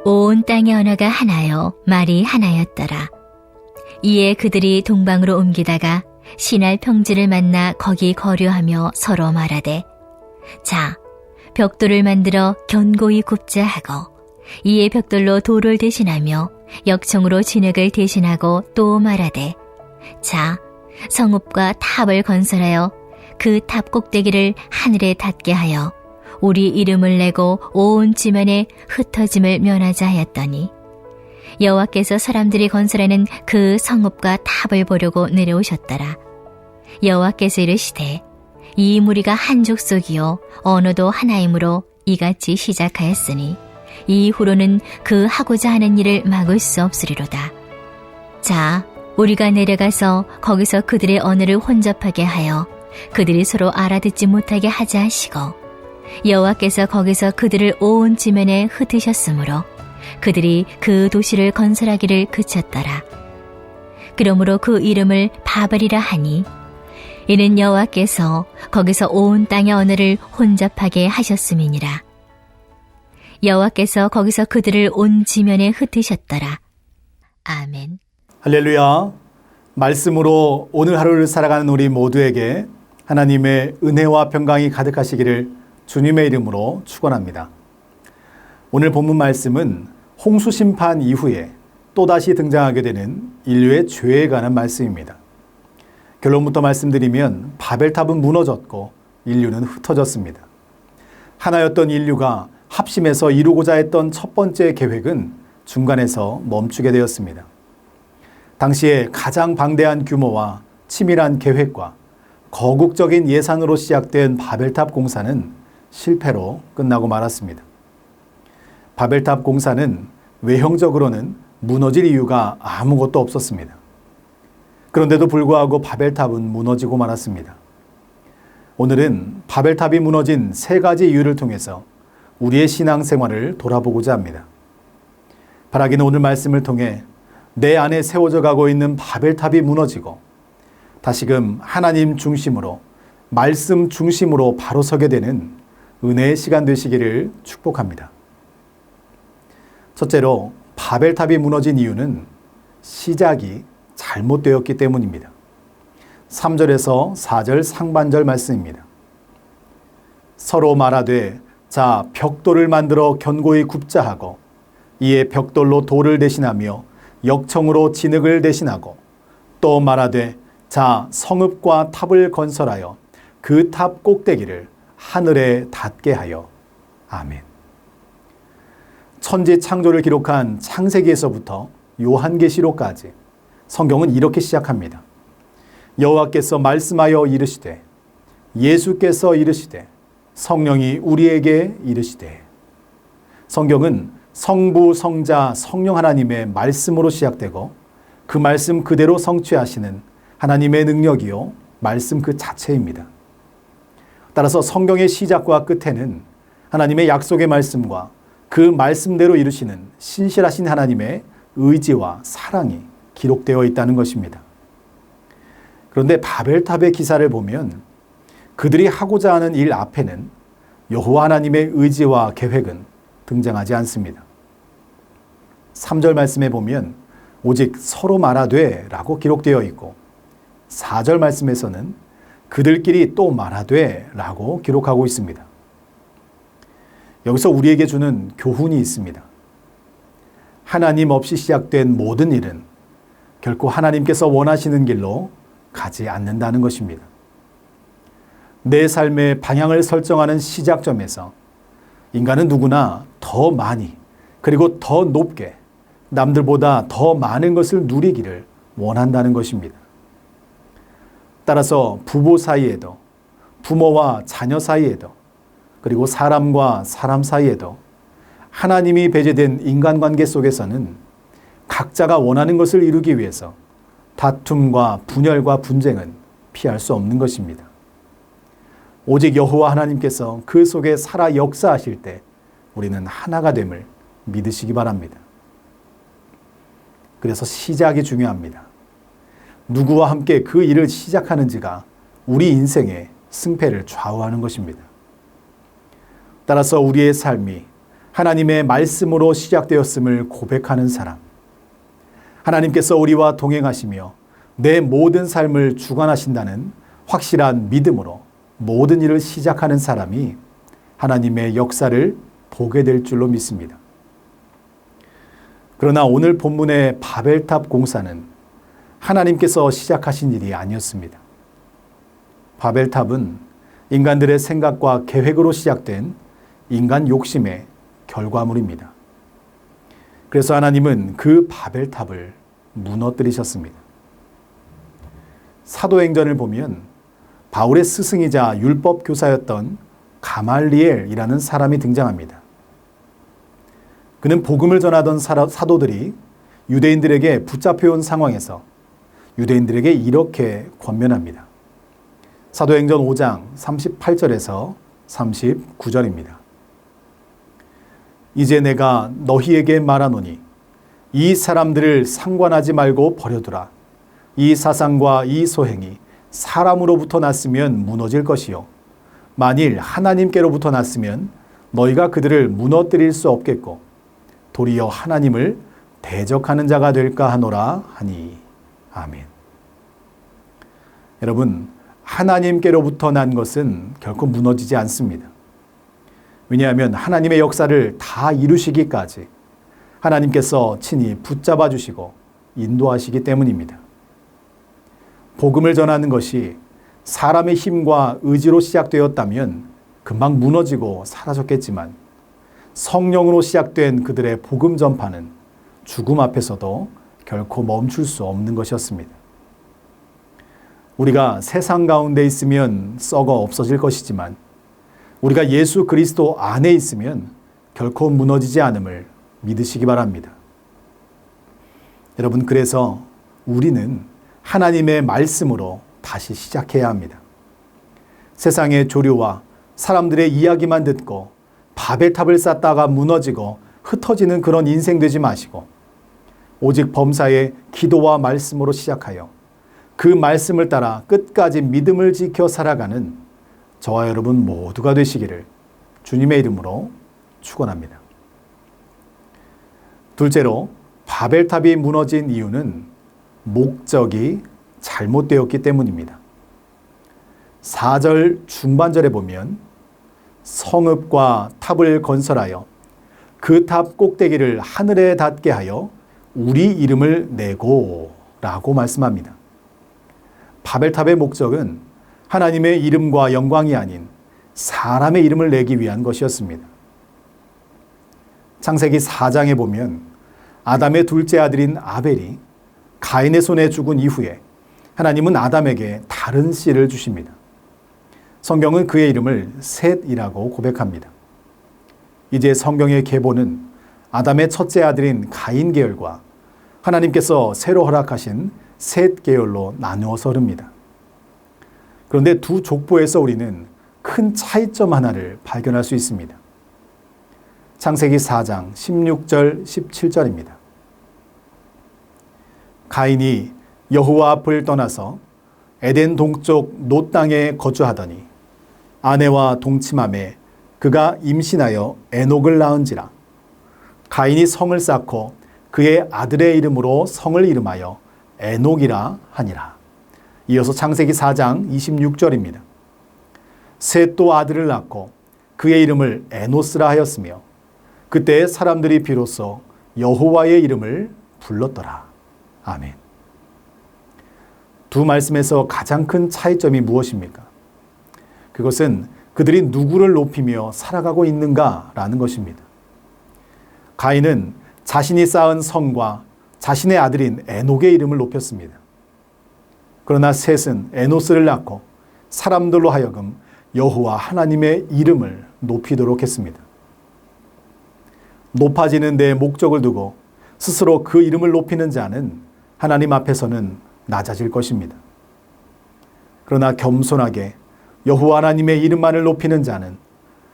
온 땅의 언어가 하나요 말이 하나였더라. 이에 그들이 동방으로 옮기다가 시날 평지를 만나 거기 거류하며 서로 말하되 자 벽돌을 만들어 견고히 굽자 하고 이에 벽돌로 돌을 대신하며 역청으로 진흙을 대신하고 또 말하되 자 성읍과 탑을 건설하여 그 탑 꼭대기를 하늘에 닿게 하여 우리 이름을 내고 온 지면에 흩어짐을 면하자 하였더니 여호와께서 사람들이 건설하는 그 성읍과 탑을 보려고 내려오셨더라. 여호와께서 이르시되 이 무리가 한 족속이요 언어도 하나이므로 이같이 시작하였으니 이후로는 그 하고자 하는 일을 막을 수 없으리로다. 자 우리가 내려가서 거기서 그들의 언어를 혼잡하게 하여 그들이 서로 알아듣지 못하게 하자 하시고 여호와께서 거기서 그들을 온 지면에 흩으셨으므로 그들이 그 도시를 건설하기를 그쳤더라. 그러므로 그 이름을 바벨이라 하니 이는 여호와께서 거기서 온 땅의 언어를 혼잡하게 하셨음이니라. 여호와께서 거기서 그들을 온 지면에 흩으셨더라. 아멘. 할렐루야. 말씀으로 오늘 하루를 살아가는 우리 모두에게 하나님의 은혜와 평강이 가득하시기를 주님의 이름으로 축원합니다. 오늘 본문 말씀은 홍수 심판 이후에 또다시 등장하게 되는 인류의 죄에 관한 말씀입니다. 결론부터 말씀드리면 바벨탑은 무너졌고 인류는 흩어졌습니다. 하나였던 인류가 합심해서 이루고자 했던 첫 번째 계획은 중간에서 멈추게 되었습니다. 당시에 가장 방대한 규모와 치밀한 계획과 거국적인 예산으로 시작된 바벨탑 공사는 실패로 끝나고 말았습니다. 바벨탑 공사는 외형적으로는 무너질 이유가 아무것도 없었습니다. 그런데도 불구하고 바벨탑은 무너지고 말았습니다. 오늘은 바벨탑이 무너진 세 가지 이유를 통해서 우리의 신앙생활을 돌아보고자 합니다. 바라기는 오늘 말씀을 통해 내 안에 세워져 가고 있는 바벨탑이 무너지고 다시금 하나님 중심으로 말씀 중심으로 바로 서게 되는 은혜의 시간 되시기를 축복합니다. 첫째로 바벨탑이 무너진 이유는 시작이 잘못되었기 때문입니다. 3절에서 4절 상반절 말씀입니다. 서로 말하되 자 벽돌을 만들어 견고히 굽자 하고 이에 벽돌로 돌을 대신하며 역청으로 진흙을 대신하고 또 말하되 자 성읍과 탑을 건설하여 그 탑 꼭대기를 하늘에 닿게 하여. 아멘. 천지 창조를 기록한 창세기에서부터 요한계시록까지 성경은 이렇게 시작합니다. 여호와께서 말씀하여 이르시되 예수께서 이르시되 성령이 우리에게 이르시되. 성경은 성부, 성자, 성령 하나님의 말씀으로 시작되고 그 말씀 그대로 성취하시는 하나님의 능력이요 말씀 그 자체입니다. 따라서 성경의 시작과 끝에는 하나님의 약속의 말씀과 그 말씀대로 이루시는 신실하신 하나님의 의지와 사랑이 기록되어 있다는 것입니다. 그런데 바벨탑의 기사를 보면 그들이 하고자 하는 일 앞에는 여호와 하나님의 의지와 계획은 등장하지 않습니다. 3절 말씀에 보면 오직 서로 말하되 라고 기록되어 있고 4절 말씀에서는 그들끼리 또 말하되 라고 기록하고 있습니다. 여기서 우리에게 주는 교훈이 있습니다. 하나님 없이 시작된 모든 일은 결코 하나님께서 원하시는 길로 가지 않는다는 것입니다. 내 삶의 방향을 설정하는 시작점에서 인간은 누구나 더 많이 그리고 더 높게 남들보다 더 많은 것을 누리기를 원한다는 것입니다. 따라서 부부 사이에도 부모와 자녀 사이에도 그리고 사람과 사람 사이에도 하나님이 배제된 인간관계 속에서는 각자가 원하는 것을 이루기 위해서 다툼과 분열과 분쟁은 피할 수 없는 것입니다. 오직 여호와 하나님께서 그 속에 살아 역사하실 때 우리는 하나가 됨을 믿으시기 바랍니다. 그래서 시작이 중요합니다. 누구와 함께 그 일을 시작하는지가 우리 인생의 승패를 좌우하는 것입니다. 따라서 우리의 삶이 하나님의 말씀으로 시작되었음을 고백하는 사람, 하나님께서 우리와 동행하시며 내 모든 삶을 주관하신다는 확실한 믿음으로 모든 일을 시작하는 사람이 하나님의 역사를 보게 될 줄로 믿습니다. 그러나 오늘 본문의 바벨탑 공사는 하나님께서 시작하신 일이 아니었습니다. 바벨탑은 인간들의 생각과 계획으로 시작된 인간 욕심의 결과물입니다. 그래서 하나님은 그 바벨탑을 무너뜨리셨습니다. 사도행전을 보면 바울의 스승이자 율법 교사였던 가말리엘이라는 사람이 등장합니다. 그는 복음을 전하던 사도들이 유대인들에게 붙잡혀온 상황에서 유대인들에게 이렇게 권면합니다. 사도행전 5장 38절에서 39절입니다. 이제 내가 너희에게 말하노니 이 사람들을 상관하지 말고 버려두라. 이 사상과 이 소행이 사람으로부터 났으면 무너질 것이요 만일 하나님께로부터 났으면 너희가 그들을 무너뜨릴 수 없겠고 도리어 하나님을 대적하는 자가 될까 하노라 하니. 아멘. 여러분, 하나님께로부터 난 것은 결코 무너지지 않습니다. 왜냐하면 하나님의 역사를 다 이루시기까지 하나님께서 친히 붙잡아 주시고 인도하시기 때문입니다. 복음을 전하는 것이 사람의 힘과 의지로 시작되었다면 금방 무너지고 사라졌겠지만 성령으로 시작된 그들의 복음 전파는 죽음 앞에서도 결코 멈출 수 없는 것이었습니다. 우리가 세상 가운데 있으면 썩어 없어질 것이지만 우리가 예수 그리스도 안에 있으면 결코 무너지지 않음을 믿으시기 바랍니다. 여러분, 그래서 우리는 하나님의 말씀으로 다시 시작해야 합니다. 세상의 조류와 사람들의 이야기만 듣고 바벨탑을 쌓다가 무너지고 흩어지는 그런 인생 되지 마시고 오직 범사에 기도와 말씀으로 시작하여 그 말씀을 따라 끝까지 믿음을 지켜 살아가는 저와 여러분 모두가 되시기를 주님의 이름으로 축원합니다. 둘째로, 바벨탑이 무너진 이유는 목적이 잘못되었기 때문입니다. 4절 중반절에 보면 성읍과 탑을 건설하여 그 탑 꼭대기를 하늘에 닿게 하여 우리 이름을 내고 라고 말씀합니다. 바벨탑의 목적은 하나님의 이름과 영광이 아닌 사람의 이름을 내기 위한 것이었습니다. 창세기 4장에 보면 아담의 둘째 아들인 아벨이 가인의 손에 죽은 이후에 하나님은 아담에게 다른 씨를 주십니다. 성경은 그의 이름을 셋이라고 고백합니다. 이제 성경의 계보는 아담의 첫째 아들인 가인 계열과 하나님께서 새로 허락하신 셋 계열로 나누어서 흐릅니다. 그런데 두 족보에서 우리는 큰 차이점 하나를 발견할 수 있습니다. 창세기 4장 16절 17절입니다. 가인이 여호와 앞을 떠나서 에덴 동쪽 놋 땅에 거주하더니 아내와 동침함에 그가 임신하여 에녹을 낳은지라. 가인이 성을 쌓고 그의 아들의 이름으로 성을 이름하여 에녹이라 하니라. 이어서 창세기 4장 26절입니다. 셋도 아들을 낳고 그의 이름을 에노스라 하였으며 그때 사람들이 비로소 여호와의 이름을 불렀더라. 아멘. 두 말씀에서 가장 큰 차이점이 무엇입니까? 그것은 그들이 누구를 높이며 살아가고 있는가라는 것입니다. 가인은 자신이 쌓은 성과 자신의 아들인 에녹의 이름을 높였습니다. 그러나 셋은 에노스를 낳고 사람들로 하여금 여호와 하나님의 이름을 높이도록 했습니다. 높아지는 데 목적을 두고 스스로 그 이름을 높이는 자는 하나님 앞에서는 낮아질 것입니다. 그러나 겸손하게 여호와 하나님의 이름만을 높이는 자는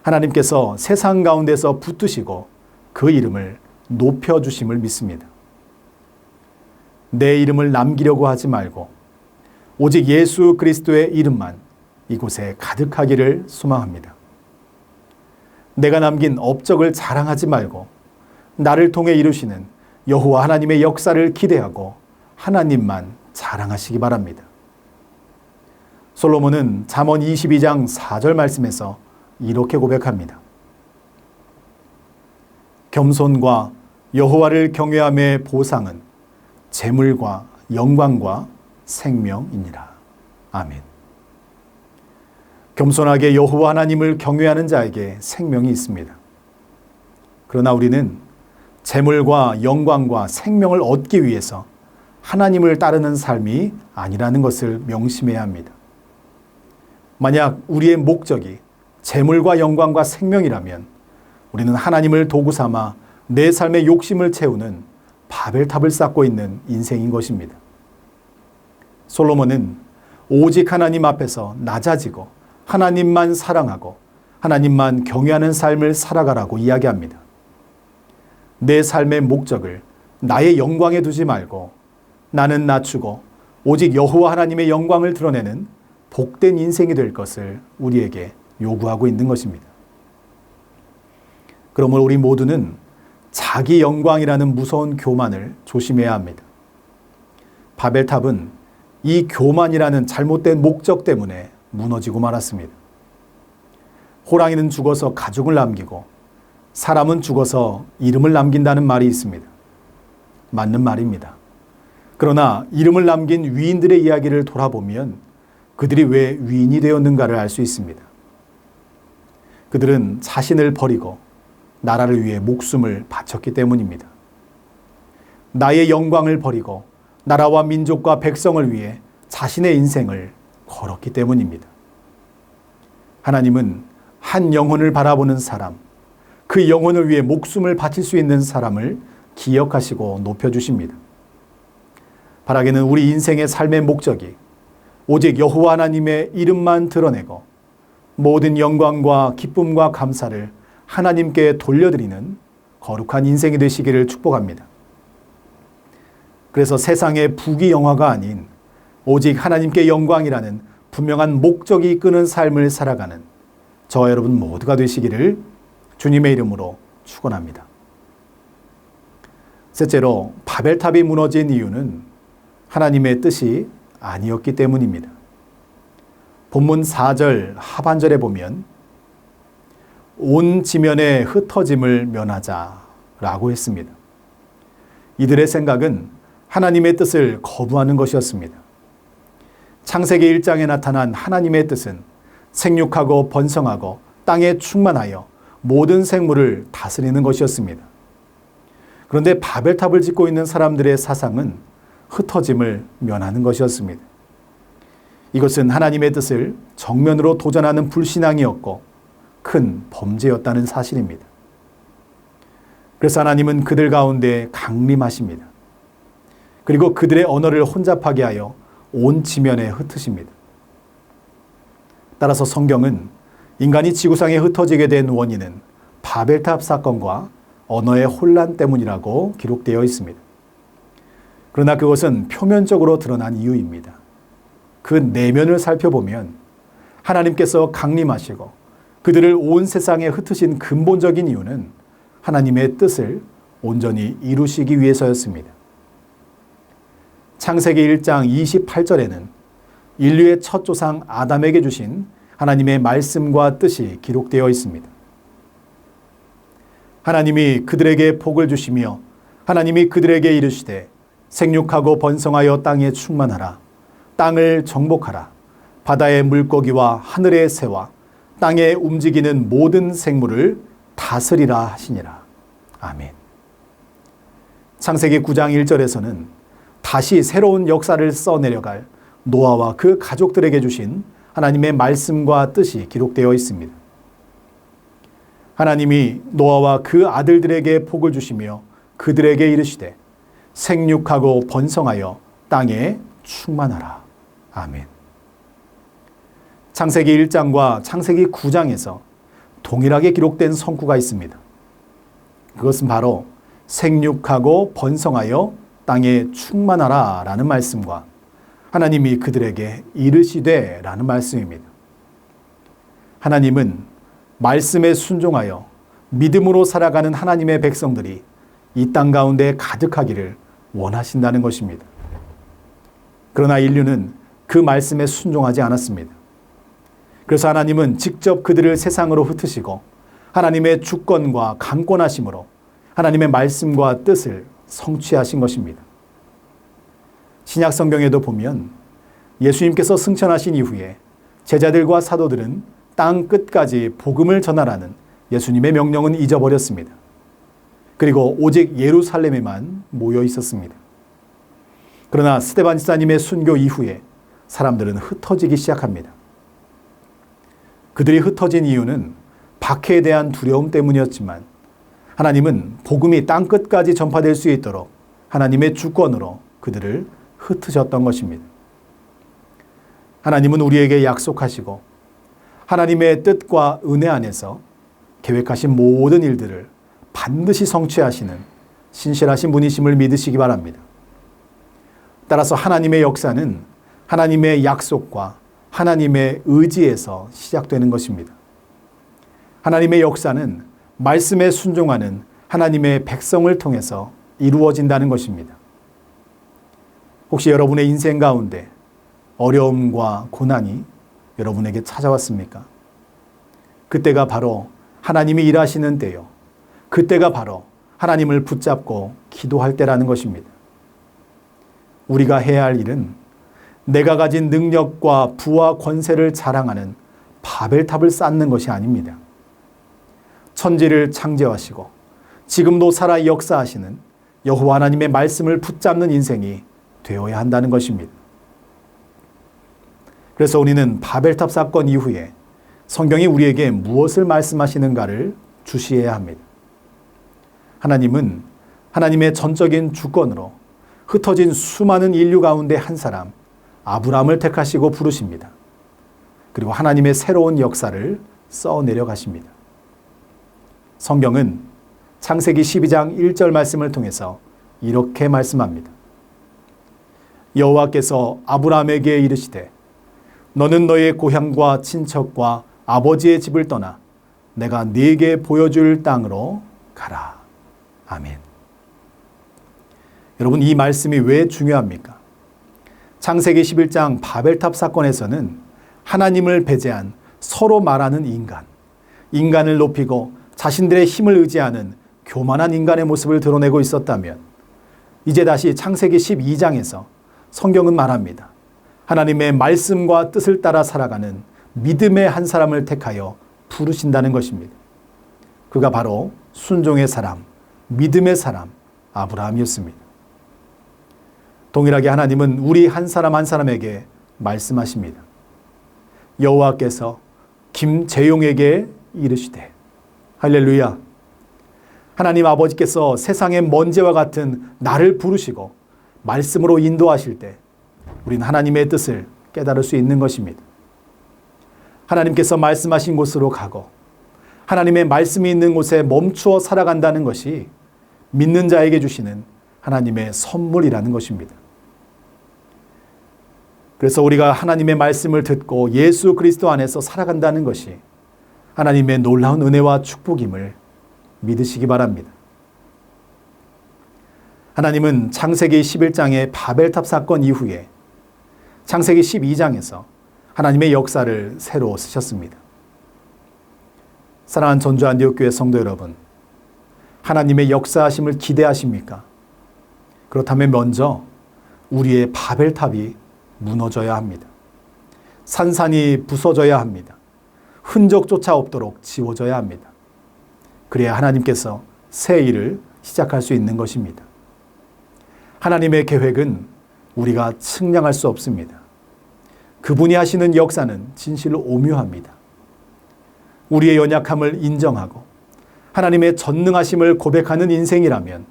하나님께서 세상 가운데서 붙드시고 그 이름을 높여주심을 믿습니다. 내 이름을 남기려고 하지 말고 오직 예수 그리스도의 이름만 이곳에 가득하기를 소망합니다. 내가 남긴 업적을 자랑하지 말고 나를 통해 이루시는 여호와 하나님의 역사를 기대하고 하나님만 자랑하시기 바랍니다. 솔로몬은 잠언 22장 4절 말씀에서 이렇게 고백합니다. 겸손과 여호와를 경외함의 보상은 재물과 영광과 생명이니라. 아멘. 겸손하게 여호와 하나님을 경외하는 자에게 생명이 있습니다. 그러나 우리는 재물과 영광과 생명을 얻기 위해서 하나님을 따르는 삶이 아니라는 것을 명심해야 합니다. 만약 우리의 목적이 재물과 영광과 생명이라면 우리는 하나님을 도구 삼아 내 삶의 욕심을 채우는 바벨탑을 쌓고 있는 인생인 것입니다. 솔로몬은 오직 하나님 앞에서 낮아지고 하나님만 사랑하고 하나님만 경외하는 삶을 살아가라고 이야기합니다. 내 삶의 목적을 나의 영광에 두지 말고 나는 낮추고 오직 여호와 하나님의 영광을 드러내는 복된 인생이 될 것을 우리에게 요구하고 있는 것입니다. 그러므로 우리 모두는 자기 영광이라는 무서운 교만을 조심해야 합니다. 바벨탑은 이 교만이라는 잘못된 목적 때문에 무너지고 말았습니다. 호랑이는 죽어서 가죽을 남기고 사람은 죽어서 이름을 남긴다는 말이 있습니다. 맞는 말입니다. 그러나 이름을 남긴 위인들의 이야기를 돌아보면 그들이 왜 위인이 되었는가를 알 수 있습니다. 그들은 자신을 버리고 나라를 위해 목숨을 바쳤기 때문입니다. 나의 영광을 버리고 나라와 민족과 백성을 위해 자신의 인생을 걸었기 때문입니다. 하나님은 한 영혼을 바라보는 사람, 그 영혼을 위해 목숨을 바칠 수 있는 사람을 기억하시고 높여주십니다. 바라기는 우리 인생의 삶의 목적이 오직 여호와 하나님의 이름만 드러내고 모든 영광과 기쁨과 감사를 하나님께 돌려드리는 거룩한 인생이 되시기를 축복합니다. 그래서 세상의 부귀영화가 아닌 오직 하나님께 영광이라는 분명한 목적이 이끄는 삶을 살아가는 저와 여러분 모두가 되시기를 주님의 이름으로 축원합니다. 셋째로 바벨탑이 무너진 이유는 하나님의 뜻이 아니었기 때문입니다. 본문 4절 하반절에 보면 온 지면에 흩어짐을 면하자라고 했습니다. 이들의 생각은 하나님의 뜻을 거부하는 것이었습니다. 창세기 1장에 나타난 하나님의 뜻은 생육하고 번성하고 땅에 충만하여 모든 생물을 다스리는 것이었습니다. 그런데 바벨탑을 짓고 있는 사람들의 사상은 흩어짐을 면하는 것이었습니다. 이것은 하나님의 뜻을 정면으로 도전하는 불신앙이었고 큰 범죄였다는 사실입니다. 그래서 하나님은 그들 가운데 강림하십니다. 그리고 그들의 언어를 혼잡하게 하여 온 지면에 흩으십니다. 따라서 성경은 인간이 지구상에 흩어지게 된 원인은 바벨탑 사건과 언어의 혼란 때문이라고 기록되어 있습니다. 그러나 그것은 표면적으로 드러난 이유입니다. 그 내면을 살펴보면 하나님께서 강림하시고 그들을 온 세상에 흩으신 근본적인 이유는 하나님의 뜻을 온전히 이루시기 위해서였습니다. 창세기 1장 28절에는 인류의 첫 조상 아담에게 주신 하나님의 말씀과 뜻이 기록되어 있습니다. 하나님이 그들에게 복을 주시며 하나님이 그들에게 이르시되 생육하고 번성하여 땅에 충만하라. 땅을 정복하라. 바다의 물고기와 하늘의 새와 땅에 움직이는 모든 생물을 다스리라 하시니라. 아멘. 창세기 9장 1절에서는 다시 새로운 역사를 써내려갈 노아와 그 가족들에게 주신 하나님의 말씀과 뜻이 기록되어 있습니다. 하나님이 노아와 그 아들들에게 복을 주시며 그들에게 이르시되 생육하고 번성하여 땅에 충만하라. 아멘. 창세기 1장과 창세기 9장에서 동일하게 기록된 성구가 있습니다. 그것은 바로 생육하고 번성하여 땅에 충만하라 라는 말씀과 하나님이 그들에게 이르시되 라는 말씀입니다. 하나님은 말씀에 순종하여 믿음으로 살아가는 하나님의 백성들이 이 땅 가운데 가득하기를 원하신다는 것입니다. 그러나 인류는 그 말씀에 순종하지 않았습니다. 그래서 하나님은 직접 그들을 세상으로 흩으시고 하나님의 주권과 강권하심으로 하나님의 말씀과 뜻을 성취하신 것입니다. 신약 성경에도 보면 예수님께서 승천하신 이후에 제자들과 사도들은 땅 끝까지 복음을 전하라는 예수님의 명령은 잊어버렸습니다. 그리고 오직 예루살렘에만 모여 있었습니다. 그러나 스데반 지사님의 순교 이후에 사람들은 흩어지기 시작합니다. 그들이 흩어진 이유는 박해에 대한 두려움 때문이었지만 하나님은 복음이 땅 끝까지 전파될 수 있도록 하나님의 주권으로 그들을 흩으셨던 것입니다. 하나님은 우리에게 약속하시고 하나님의 뜻과 은혜 안에서 계획하신 모든 일들을 반드시 성취하시는 신실하신 분이심을 믿으시기 바랍니다. 따라서 하나님의 역사는 하나님의 약속과 하나님의 의지에서 시작되는 것입니다. 하나님의 역사는 말씀에 순종하는 하나님의 백성을 통해서 이루어진다는 것입니다. 혹시 여러분의 인생 가운데 어려움과 고난이 여러분에게 찾아왔습니까? 그때가 바로 하나님이 일하시는 때요. 그때가 바로 하나님을 붙잡고 기도할 때라는 것입니다. 우리가 해야 할 일은 내가 가진 능력과 부와 권세를 자랑하는 바벨탑을 쌓는 것이 아닙니다. 천지를 창조하시고 지금도 살아 역사하시는 여호와 하나님의 말씀을 붙잡는 인생이 되어야 한다는 것입니다. 그래서 우리는 바벨탑 사건 이후에 성경이 우리에게 무엇을 말씀하시는가를 주시해야 합니다. 하나님은 하나님의 전적인 주권으로 흩어진 수많은 인류 가운데 한 사람 아브라함을 택하시고 부르십니다. 그리고 하나님의 새로운 역사를 써내려 가십니다. 성경은 창세기 12장 1절 말씀을 통해서 이렇게 말씀합니다. 여호와께서 아브라함에게 이르시되 너는 너의 고향과 친척과 아버지의 집을 떠나 내가 네게 보여줄 땅으로 가라. 아멘. 여러분, 이 말씀이 왜 중요합니까? 창세기 11장 바벨탑 사건에서는 하나님을 배제한 서로 말하는 인간을 높이고 자신들의 힘을 의지하는 교만한 인간의 모습을 드러내고 있었다면 이제 다시 창세기 12장에서 성경은 말합니다. 하나님의 말씀과 뜻을 따라 살아가는 믿음의 한 사람을 택하여 부르신다는 것입니다. 그가 바로 순종의 사람, 믿음의 사람 아브라함이었습니다. 동일하게 하나님은 우리 한 사람 한 사람에게 말씀하십니다. 여호와께서 김재용에게 이르시되 할렐루야. 하나님 아버지께서 세상의 먼지와 같은 나를 부르시고 말씀으로 인도하실 때 우리는 하나님의 뜻을 깨달을 수 있는 것입니다. 하나님께서 말씀하신 곳으로 가고 하나님의 말씀이 있는 곳에 멈추어 살아간다는 것이 믿는 자에게 주시는 하나님의 선물이라는 것입니다. 그래서 우리가 하나님의 말씀을 듣고 예수 그리스도 안에서 살아간다는 것이 하나님의 놀라운 은혜와 축복임을 믿으시기 바랍니다. 하나님은 창세기 11장의 바벨탑 사건 이후에 창세기 12장에서 하나님의 역사를 새로 쓰셨습니다. 사랑하는 전주 안디옥교회 성도 여러분, 하나님의 역사하심을 기대하십니까? 그렇다면 먼저 우리의 바벨탑이 무너져야 합니다. 산산이 부서져야 합니다. 흔적조차 없도록 지워져야 합니다. 그래야 하나님께서 새 일을 시작할 수 있는 것입니다. 하나님의 계획은 우리가 측량할 수 없습니다. 그분이 하시는 역사는 진실로 오묘합니다. 우리의 연약함을 인정하고 하나님의 전능하심을 고백하는 인생이라면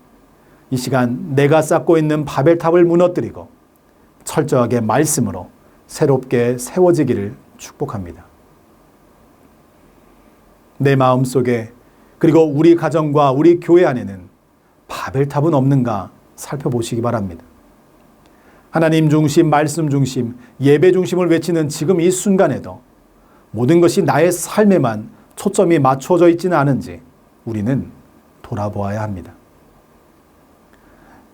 이 시간 내가 쌓고 있는 바벨탑을 무너뜨리고 철저하게 말씀으로 새롭게 세워지기를 축복합니다. 내 마음속에 그리고 우리 가정과 우리 교회 안에는 바벨탑은 없는가 살펴보시기 바랍니다. 하나님 중심, 말씀 중심, 예배 중심을 외치는 지금 이 순간에도 모든 것이 나의 삶에만 초점이 맞춰져 있지는 않은지 우리는 돌아보아야 합니다.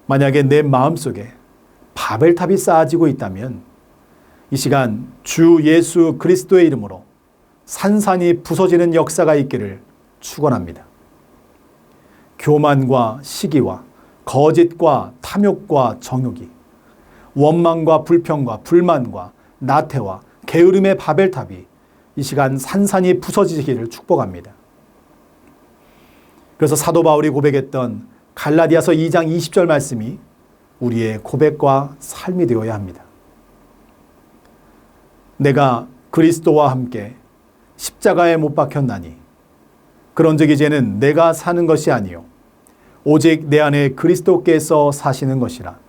만약에 내 마음속에 바벨탑이 쌓아지고 있다면 이 시간 주 예수 그리스도의 이름으로 산산이 부서지는 역사가 있기를 축원합니다. 교만과 시기와 거짓과 탐욕과 정욕이 원망과 불평과 불만과 나태와 게으름의 바벨탑이 이 시간 산산이 부서지기를 축복합니다. 그래서 사도 바울이 고백했던 갈라디아서 2장 20절 말씀이 우리의 고백과 삶이 되어야 합니다. 내가 그리스도와 함께 십자가에 못 박혔나니 그런즉 이제는 내가 사는 것이 아니요 오직 내 안에 그리스도께서 사시는 것이라.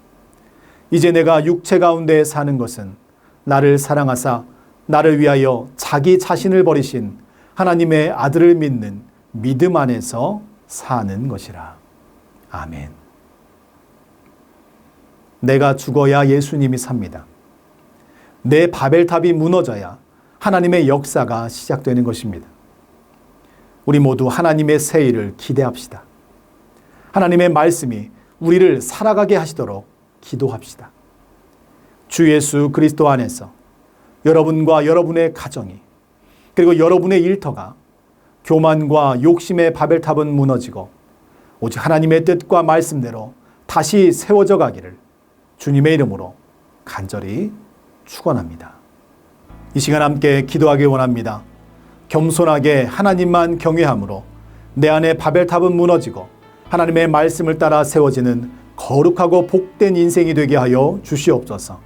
이제 내가 육체 가운데 사는 것은 나를 사랑하사 나를 위하여 자기 자신을 버리신 하나님의 아들을 믿는 믿음 안에서 사는 것이라. 아멘. 내가 죽어야 예수님이 삽니다. 내 바벨탑이 무너져야 하나님의 역사가 시작되는 것입니다. 우리 모두 하나님의 새 일을 기대합시다. 하나님의 말씀이 우리를 살아가게 하시도록 기도합시다. 주 예수 그리스도 안에서 여러분과 여러분의 가정이 그리고 여러분의 일터가 교만과 욕심의 바벨탑은 무너지고 오직 하나님의 뜻과 말씀대로 다시 세워져 가기를 주님의 이름으로 간절히 축원합니다. 이 시간 함께 기도하기 원합니다. 겸손하게 하나님만 경외함으로 내 안에 바벨탑은 무너지고 하나님의 말씀을 따라 세워지는 거룩하고 복된 인생이 되게 하여 주시옵소서.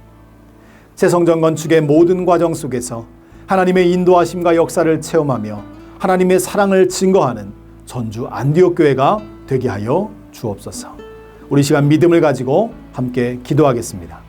새 성전 건축의 모든 과정 속에서 하나님의 인도하심과 역사를 체험하며 하나님의 사랑을 증거하는 전주 안디옥 교회가 되게 하여 주옵소서. 우리 시간 믿음을 가지고 함께 기도하겠습니다.